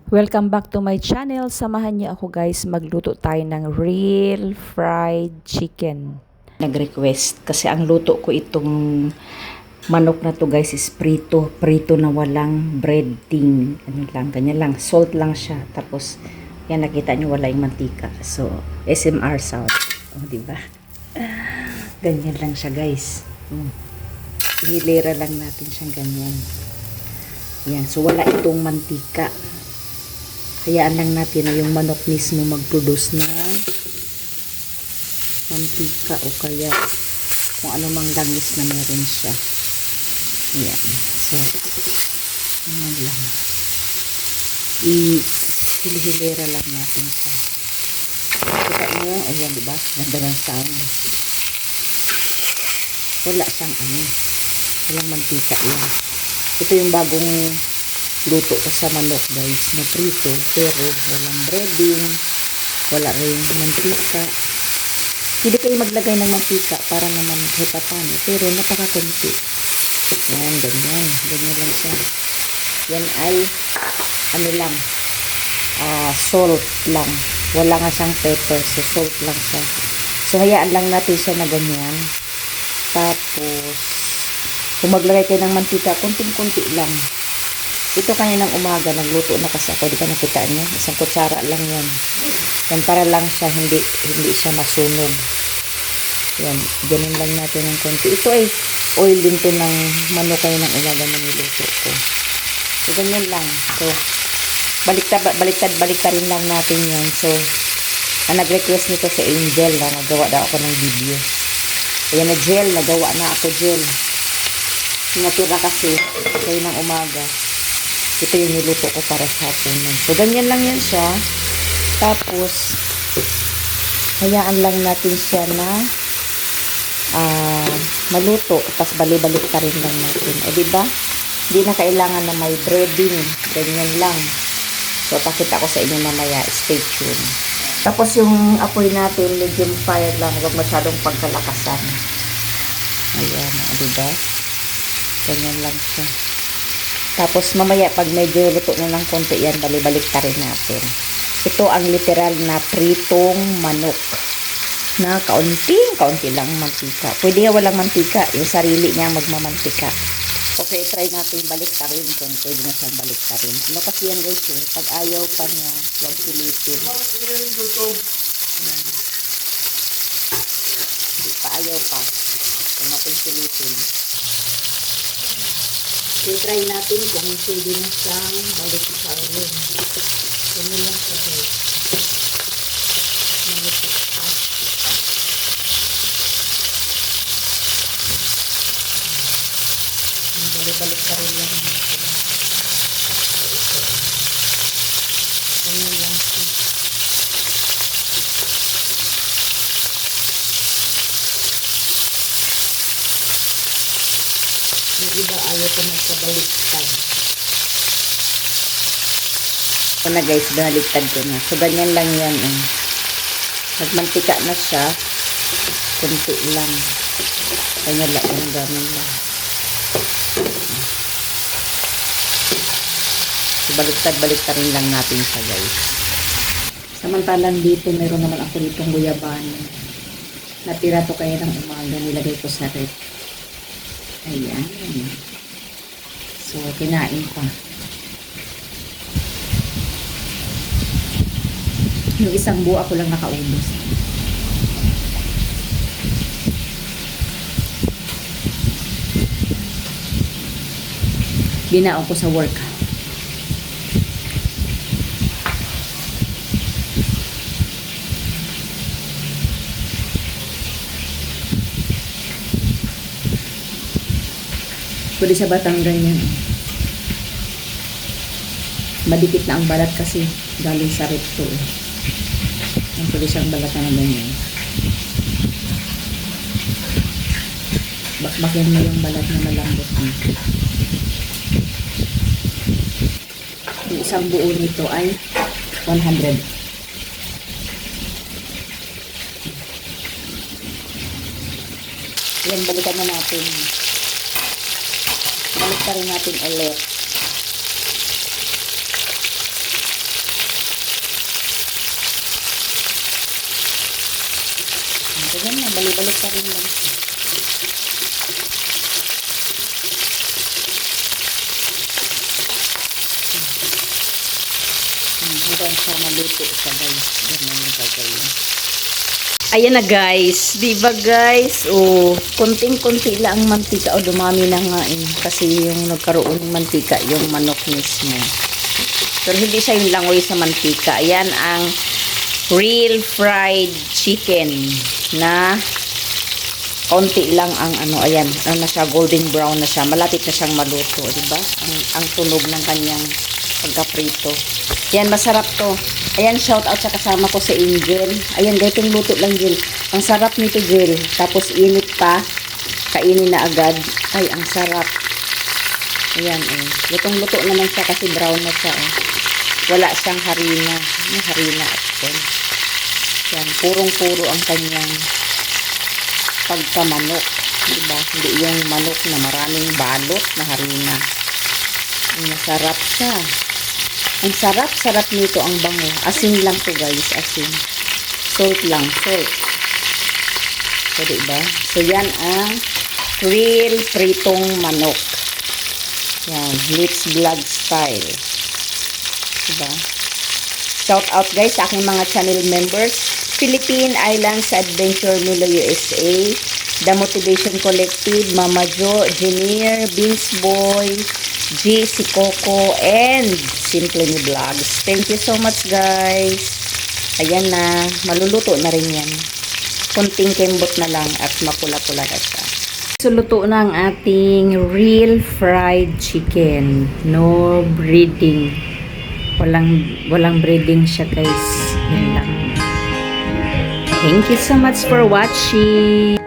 Welcome back to my channel. Samahan niyo ako guys, magluto tayo ng real fried chicken. Nag-request kasi ang luto ko itong manok na to guys is prito. Prito na walang breading. Ano lang, ganyan lang. Salt lang siya. Tapos, yan nakita niyo wala yung mantika. So, SMR sound. Oh, diba? Ganyan lang siya guys. Hilera lang natin siyang ganyan. Yan. So, wala itong mantika. Hayaan lang natin na yung manok mismo mag-produce na mantika o kaya kung ano mang langis na meron siya. Ayan. So, ayan lang. I-hilihilera lang natin siya. Kita nyo, ayan diba? Ganda ng sound. Wala siyang walang mantika lang. Ito yung bagong luto ko sa manok guys, na prito, pero walang breading, wala rin mantika. Hindi kayo maglagay ng mantika para naman kahit paano, pero napakakunti. Yan, ganyan lang siya. Yan ay salt lang, wala nga siyang pepper, so salt lang siya. So hayaan lang natin siya na ganyan. Tapos kung maglagay kayo ng mantika, kunting-kunti lang. Ito kaninang umaga, nagluto na kasi ako. Di ba nakita niyo? Isang kutsara lang yan. Yan para lang siya, hindi siya masunog. Yan, ganun lang natin ng konti. Ito ay oil din to ng manok kaninang umaga na niluto ko. So, ganyan lang. So, baliktarin lang natin yan. So, ang nag-request nito sa Angel na nagawa daw ako ng video. Ayan na gel, nagawa na ako gel. Natira kasi kaninang umaga. Ito yung niluto ko para sa hapunan. So, ganyan lang yan siya. Tapos, hayaan lang natin siya na maluto. Tapos, bali-balik pa rin lang natin. O, diba? Hindi na kailangan na may breading. Ganyan lang. So, pakita ko sa inyo mamaya. Stay tuned. Tapos, yung apoy natin, medium fire lang. Huwag masyadong pagkalakasan. Ayan. O, diba? Ganyan lang siya. Tapos mamaya pag medyo luto na ng konti yan, balik ta rin natin. Ito ang literal na pritong manok. Na kaunti lang mantika. Pwede nga walang mantika. Yung sarili niya magmamantika. Okay, try natin balik ta rin kung pwede na siyang balik ta rin. Ano kasi yan guys eh. Pag ayaw pa niya, huwag pilitin. Hindi pa ayaw pa. Kung natin pilitin. I-try natin kung pwede na siyang balik sa rin. Ganyan lang siya guys. Malikot pa. Balik pa rin lang natin. Ganyan lang siya. Yung iba ayaw ko magkabaliktad. Ito na guys, binaliktad ko na. So, ganyan lang yan. Nagmantika na siya. Kunti lang. Kanya lang, ganyan lang. So, baliktad rin lang natin siya guys. Samantalang dito, meron naman ako ditong guyabano. Natira to kaya ng umaga. Nilagay ko sa rep. Ayan. So, kinain pa. Yung isang buo ako lang nakaubos. Binaon ko sa work. Pwede sa batang ganyan. Madikit na ang balat kasi galing sa recto. Pwede siyang balatan na ganyan. Bakbakin mo yung balat na malambot dito. Yung isang buo nito ay 100. Yan, balikan na natin. Balik pa rin natin ulit. balik-balik pa rin lang. Hanggang siya maluto siya guys. Ganyan yung gagawin. Ayan na guys. Diba guys? O, konting-konti lang ang mantika. O, dumami na nga eh. Kasi yung nagkaroon ng mantika, yung manok mismo. Pero hindi siya yung langoy sa mantika. Ayan ang real fried chicken na konti lang ang ano, ayan, ano na siya, golden brown na siya. Malapit na siyang maluto, diba? Ang tunog ng kanyang pagkaprito. Yan, masarap to. Ayan, shout out sa kasama ko sa Angel. Ayan, ganitong luto lang, Jill. Ang sarap nito, Jill. Tapos init pa. Kainin na agad. Ay, ang sarap. Ayan, eh. Lutong-luto naman siya kasi brown na siya, eh. Wala siyang harina. May harina at yan. Yan, purong-puro ang kanyang pagkamanok. Diba? Hindi yung manok na maraming balot na harina. Masarap siya. Ang sarap-sarap nito, ang bango. Asin lang to guys, asin. Salt lang, salt. So, diba? So, yan ang real pritong manok. Yan, Lips Blood style. Diba? Shout out guys sa aking mga channel members. Philippine Islands Adventure Milo USA, The Motivation Collective, Mama Jo, Jenier, Beans Boy, G, si Coco, and Simple Me Vlogs. Thank you so much guys. Ayan na, maluluto na rin yan. Kunting kembot na lang at mapula-pula na siya. So, luto na ang ating real fried chicken. No breeding. Walang breeding siya guys. Yun lang. Thank you so much for watching.